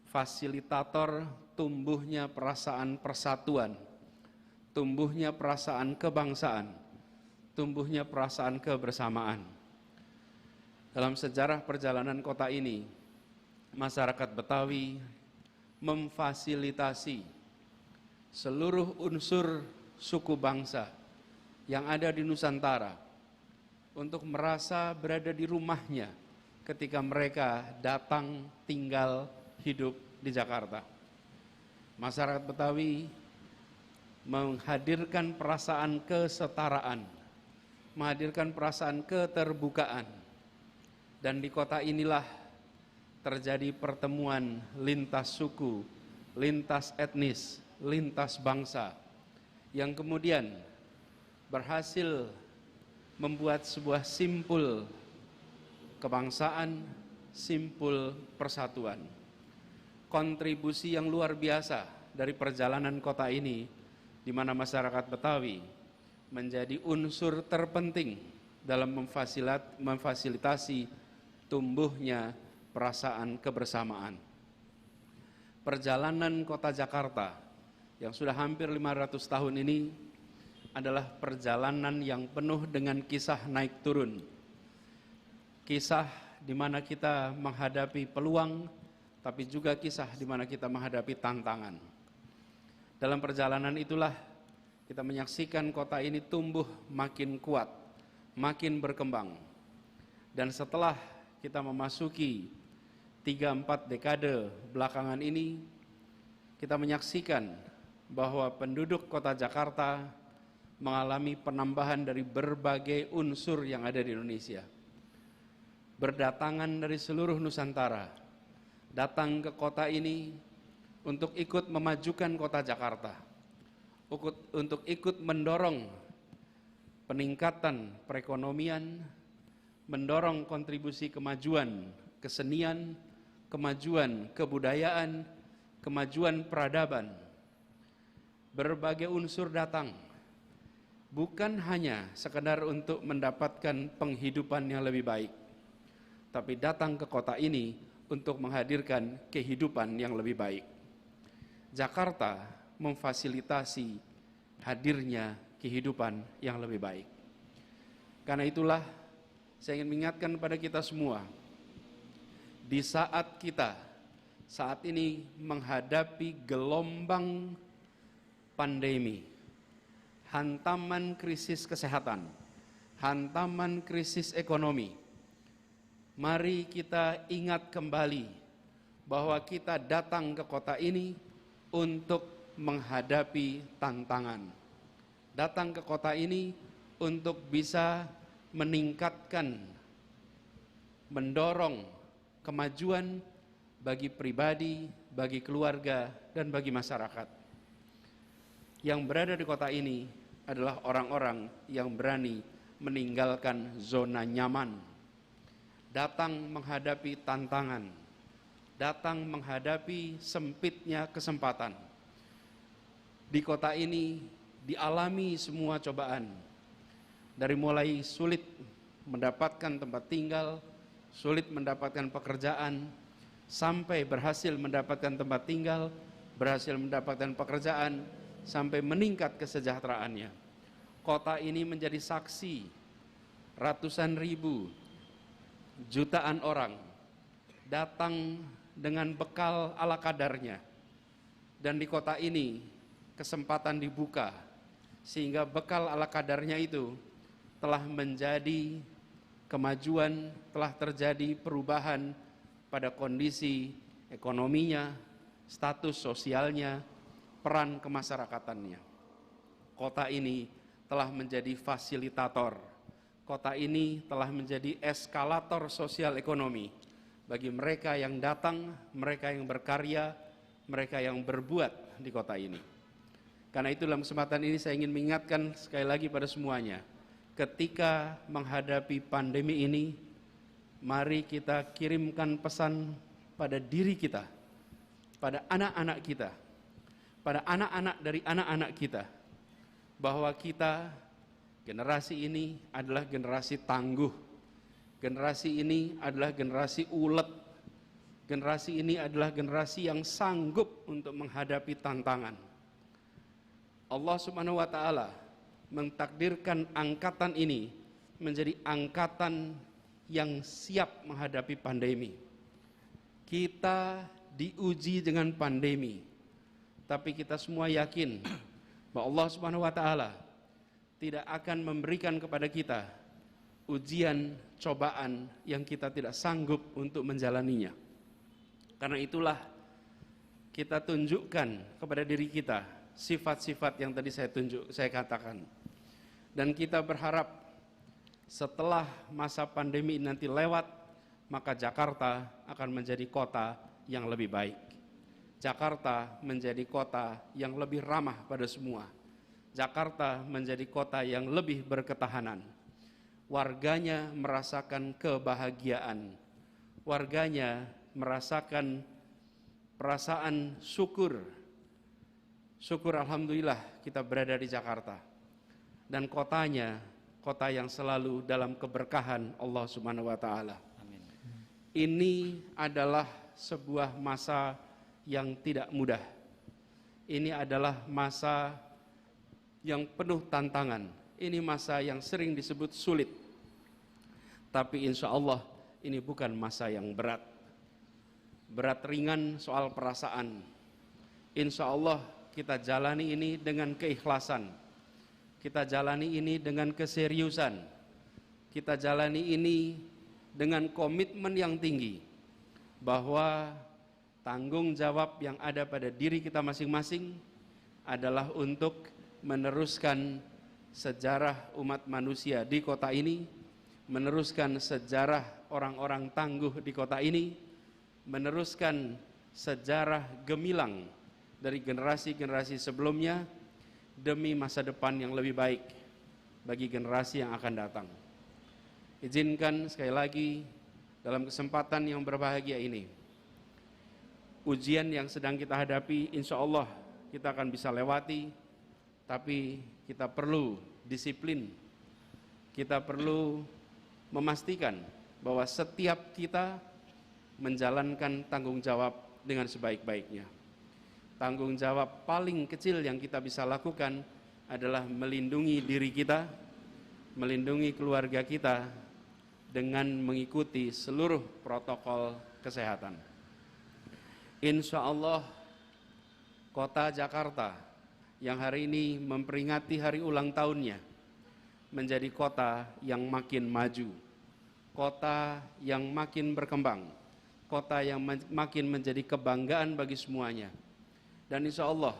fasilitator tumbuhnya perasaan persatuan, tumbuhnya perasaan kebangsaan, tumbuhnya perasaan kebersamaan. Dalam sejarah perjalanan kota ini, masyarakat Betawi memfasilitasi seluruh unsur suku bangsa yang ada di Nusantara untuk merasa berada di rumahnya ketika mereka datang tinggal hidup di Jakarta. Masyarakat Betawi menghadirkan perasaan kesetaraan, menghadirkan perasaan keterbukaan, dan di kota inilah terjadi pertemuan lintas suku, lintas etnis, lintas bangsa, yang kemudian berhasil membuat sebuah simpul kebangsaan, simpul persatuan. Kontribusi yang luar biasa dari perjalanan kota ini, di mana masyarakat Betawi menjadi unsur terpenting dalam memfasilitasi tumbuhnya perasaan kebersamaan. Perjalanan kota Jakarta yang sudah hampir 500 tahun ini adalah perjalanan yang penuh dengan kisah naik turun. Kisah di mana kita menghadapi peluang, tapi juga kisah di mana kita menghadapi tantangan. Dalam perjalanan itulah kita menyaksikan kota ini tumbuh makin kuat, makin berkembang. Dan setelah kita memasuki 3-4 dekade belakangan ini, kita menyaksikan bahwa penduduk kota Jakarta mengalami penambahan dari berbagai unsur yang ada di Indonesia. Berdatangan dari seluruh Nusantara, datang ke kota ini untuk ikut memajukan kota Jakarta, untuk ikut mendorong peningkatan perekonomian, mendorong kontribusi kemajuan kesenian, kemajuan kebudayaan, kemajuan peradaban. Berbagai unsur datang, bukan hanya sekedar untuk mendapatkan penghidupan yang lebih baik, tapi datang ke kota ini untuk menghadirkan kehidupan yang lebih baik. Jakarta memfasilitasi hadirnya kehidupan yang lebih baik. Karena itulah saya ingin mengingatkan kepada kita semua, di saat kita saat ini menghadapi gelombang pandemi, hantaman krisis kesehatan, hantaman krisis ekonomi, mari kita ingat kembali bahwa kita datang ke kota ini untuk menghadapi tantangan. Datang ke kota ini untuk bisa meningkatkan, mendorong kemajuan bagi pribadi, bagi keluarga, dan bagi masyarakat. Yang berada di kota ini adalah orang-orang yang berani meninggalkan zona nyaman, datang menghadapi tantangan, datang menghadapi sempitnya kesempatan. Di kota ini dialami semua cobaan, dari mulai sulit mendapatkan tempat tinggal, sulit mendapatkan pekerjaan, sampai berhasil mendapatkan tempat tinggal, berhasil mendapatkan pekerjaan, sampai meningkat kesejahteraannya. Kota ini menjadi saksi ratusan ribu, jutaan orang datang dengan bekal ala kadarnya. Dan di kota ini kesempatan dibuka, sehingga bekal ala kadarnya itu telah menjadi kemajuan, telah terjadi perubahan pada kondisi ekonominya, status sosialnya, peran kemasyarakatannya. Kota ini telah menjadi fasilitator, kota ini telah menjadi eskalator sosial ekonomi bagi mereka yang datang, mereka yang berkarya, mereka yang berbuat di kota ini. Karena itu dalam kesempatan ini saya ingin mengingatkan sekali lagi pada semuanya, ketika menghadapi pandemi ini, mari kita kirimkan pesan pada diri kita, pada anak-anak kita, pada anak-anak dari anak-anak kita, bahwa kita, generasi ini adalah generasi tangguh, generasi ini adalah generasi ulet, Generasi ini adalah generasi yang sanggup untuk menghadapi tantangan. Allah Subhanahu wa taala mentakdirkan angkatan ini menjadi angkatan yang siap menghadapi pandemi. Kita diuji dengan pandemi, tapi kita semua yakin bahwa Allah Subhanahu wa taala tidak akan memberikan kepada kita ujian, cobaan yang kita tidak sanggup untuk menjalaninya. Karena itulah kita tunjukkan kepada diri kita sifat-sifat yang tadi saya katakan. Dan kita berharap setelah masa pandemi nanti lewat, maka Jakarta akan menjadi kota yang lebih baik. Jakarta menjadi kota yang lebih ramah pada semua. Jakarta menjadi kota yang lebih berketahanan. Warganya merasakan kebahagiaan. Warganya merasakan perasaan syukur. Syukur alhamdulillah kita berada di Jakarta. Dan kotanya, kota yang selalu dalam keberkahan Allah Subhanahu wa taala. Amin. Ini adalah sebuah masa yang tidak mudah. Ini adalah masa yang penuh tantangan. Ini masa yang sering disebut sulit. Tapi insya Allah ini bukan masa yang berat. Berat ringan soal perasaan. Insya Allah kita jalani ini dengan keikhlasan. Kita jalani ini dengan keseriusan. Kita jalani ini dengan komitmen yang tinggi. Bahwa tanggung jawab yang ada pada diri kita masing-masing adalah untuk meneruskan sejarah umat manusia di kota ini, meneruskan sejarah orang-orang tangguh di kota ini, meneruskan sejarah gemilang dari generasi-generasi sebelumnya demi masa depan yang lebih baik bagi generasi yang akan datang. Izinkan sekali lagi dalam kesempatan yang berbahagia ini, ujian yang sedang kita hadapi insya Allah kita akan bisa lewati, tapi kita perlu disiplin. Kita perlu memastikan bahwa setiap kita menjalankan tanggung jawab dengan sebaik-baiknya. Tanggung jawab paling kecil yang kita bisa lakukan adalah melindungi diri kita, melindungi keluarga kita dengan mengikuti seluruh protokol kesehatan. Insya Allah kota Jakarta yang hari ini memperingati hari ulang tahunnya menjadi kota yang makin maju, kota yang makin berkembang, kota yang makin menjadi kebanggaan bagi semuanya. Dan insya Allah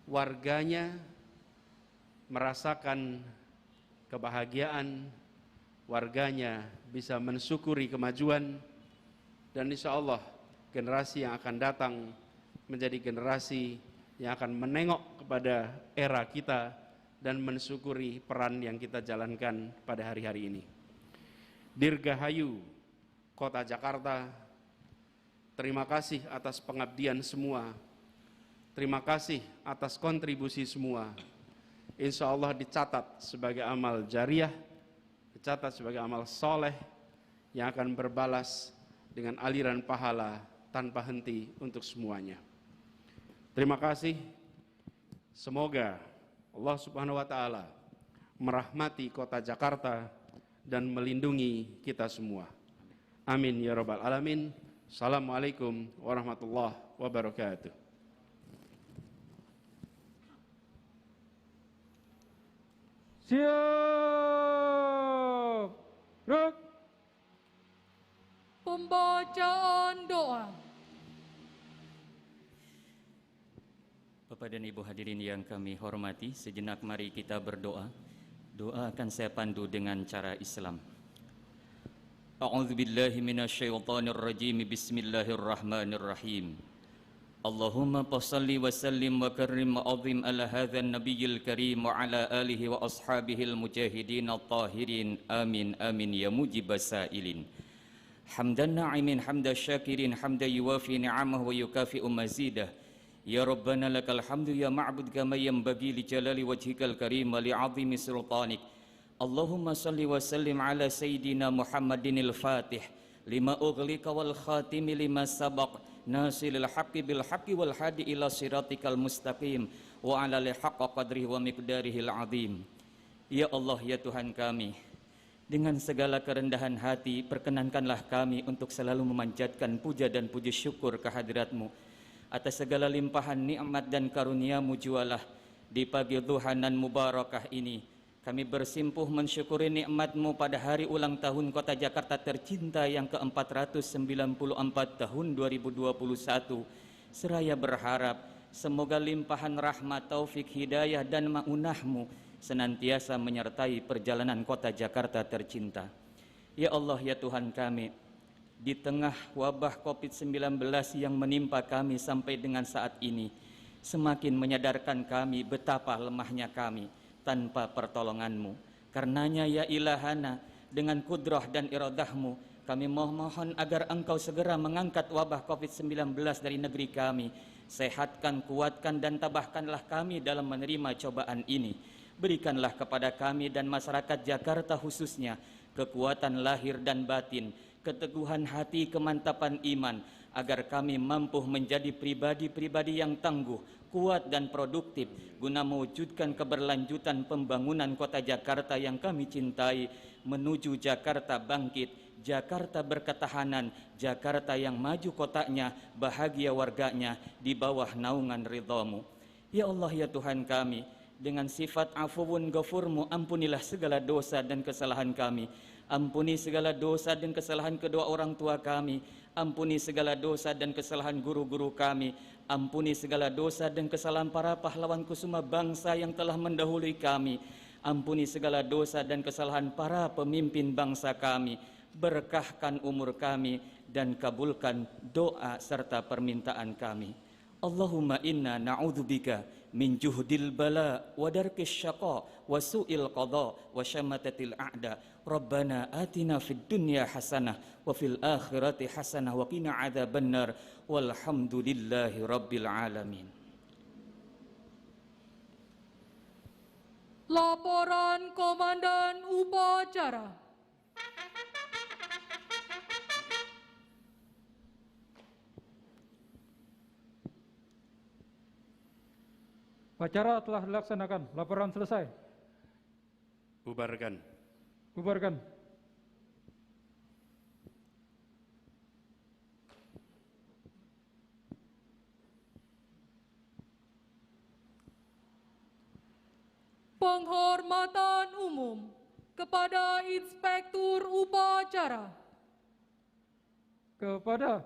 warganya merasakan kebahagiaan, warganya bisa mensyukuri kemajuan, dan insya Allah generasi yang akan datang menjadi generasi yang akan menengok kepada era kita dan mensyukuri peran yang kita jalankan pada hari-hari ini. Dirgahayu Kota Jakarta, terima kasih atas pengabdian semua, terima kasih atas kontribusi semua. Insya Allah dicatat sebagai amal jariah, dicatat sebagai amal soleh yang akan berbalas dengan aliran pahala tanpa henti untuk semuanya. Terima kasih. Semoga Allah Subhanahu wa taala merahmati kota Jakarta dan melindungi kita semua. Amin ya rabbal alamin. Assalamualaikum warahmatullahi wabarakatuh. Siap. Gerak. Pembacaan doa. Bapak dan Ibu hadirin yang kami hormati, sejenak mari kita berdoa. Doa akan saya pandu dengan cara Islam. A'udzubillahi minasyaitonirrajim. Bismillahirrahmanirrahim. Allahumma salli wa sallim wa karrim wa azim ala hadzal nabiyil karim wa ala alihi wa ashabihil mujahidin at-tahirin. Amin amin ya mujibas sailin. Hamdan na'imin hamda syakirin hamda yuwafi ni'amahu wa yukafi'u mazidah. Ya Rabbana lakal hamdu ya ma'bud kama yanbaghi li jalali wajhikal karim wa li 'azimi sultanik. Allahumma salli wa sallim ala sayyidina Muhammadinil Fatih lima ughliqa wal khatimi lima sabaq nasilil haqqi bil haqqi wal hadi ila siratikal mustaqim wa ala li haqqa qadrihi wa miqdarihil azim. Ya Allah, ya Tuhan kami, dengan segala kerendahan hati perkenankanlah kami untuk selalu memanjatkan puja dan puji syukur kehadirat-Mu atas segala limpahan nikmat dan karunia-Mu jualah di pagi duha nan mubarakah ini. Kami bersimpuh mensyukuri nikmat-Mu pada hari ulang tahun Kota Jakarta tercinta yang ke-494 tahun 2021. Seraya berharap semoga limpahan rahmat, taufik, hidayah dan ma'unah-Mu senantiasa menyertai perjalanan Kota Jakarta tercinta. Ya Allah, ya Tuhan kami, di tengah wabah COVID-19 yang menimpa kami sampai dengan saat ini, semakin menyadarkan kami betapa lemahnya kami tanpa pertolongan-Mu. Karenanya ya ilahana, dengan kudrah dan iradah-Mu, kami mohon agar Engkau segera mengangkat wabah COVID-19 dari negeri kami. Sehatkan, kuatkan dan tabahkanlah kami dalam menerima cobaan ini. Berikanlah kepada kami dan masyarakat Jakarta khususnya kekuatan lahir dan batin, keteguhan hati, kemantapan iman, agar kami mampu menjadi pribadi-pribadi yang tangguh, kuat dan produktif guna mewujudkan keberlanjutan pembangunan Kota Jakarta yang kami cintai menuju Jakarta bangkit, Jakarta berketahanan, Jakarta yang maju kotanya, bahagia warganya di bawah naungan ridha-Mu. Ya Allah, ya Tuhan kami, dengan sifat afuwun ghafur-Mu, ampunilah segala dosa dan kesalahan kami. Ampuni segala dosa dan kesalahan kedua orang tua kami. Ampuni segala dosa dan kesalahan guru-guru kami. Ampuni segala dosa dan kesalahan para pahlawan kusuma bangsa yang telah mendahului kami. Ampuni segala dosa dan kesalahan para pemimpin bangsa kami. Berkahkan umur kami dan kabulkan doa serta permintaan kami. Allahumma inna na'udzubika min juhdil bala wa darkis syaqa wa su'il qada wa syamatatil a'da. Rabbana atina fid dunya hasanah wa fil akhirati hasanah wa qina adzabannar. Walhamdulillahi rabbil alamin. Laporan Komandan Upacara. Upacara telah dilaksanakan. Laporan selesai. Bubarkan. Bubarkan. Penghormatan umum kepada Inspektur Upacara. Kepada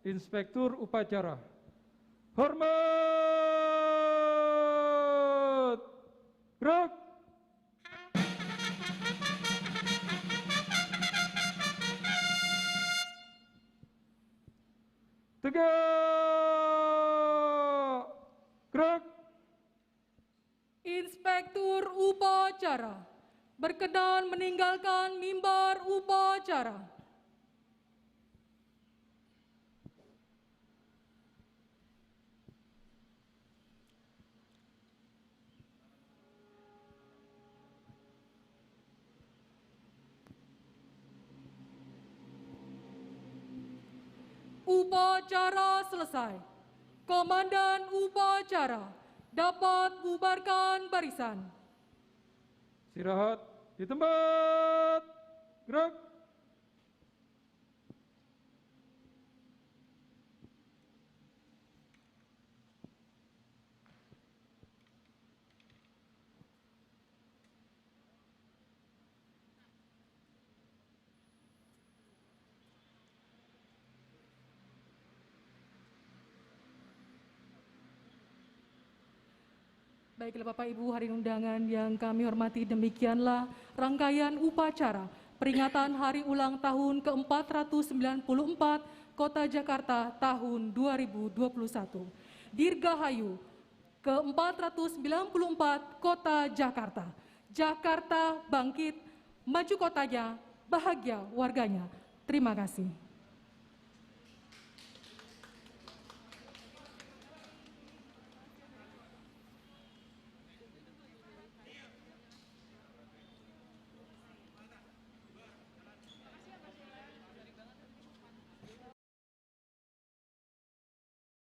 Inspektur Upacara. Hormat. Gerak. Tegak. Gerak. Inspektur Upacara berkenan meninggalkan mimbar upacara. Upacara selesai. Komandan upacara dapat bubarkan barisan. Istirahat di tempat. Gerak. Baiklah Bapak Ibu hadirin undangan yang kami hormati, demikianlah rangkaian upacara peringatan Hari Ulang Tahun ke-494 Kota Jakarta tahun 2021. Dirgahayu ke-494 Kota Jakarta. Jakarta bangkit, maju kotanya, bahagia warganya. Terima kasih.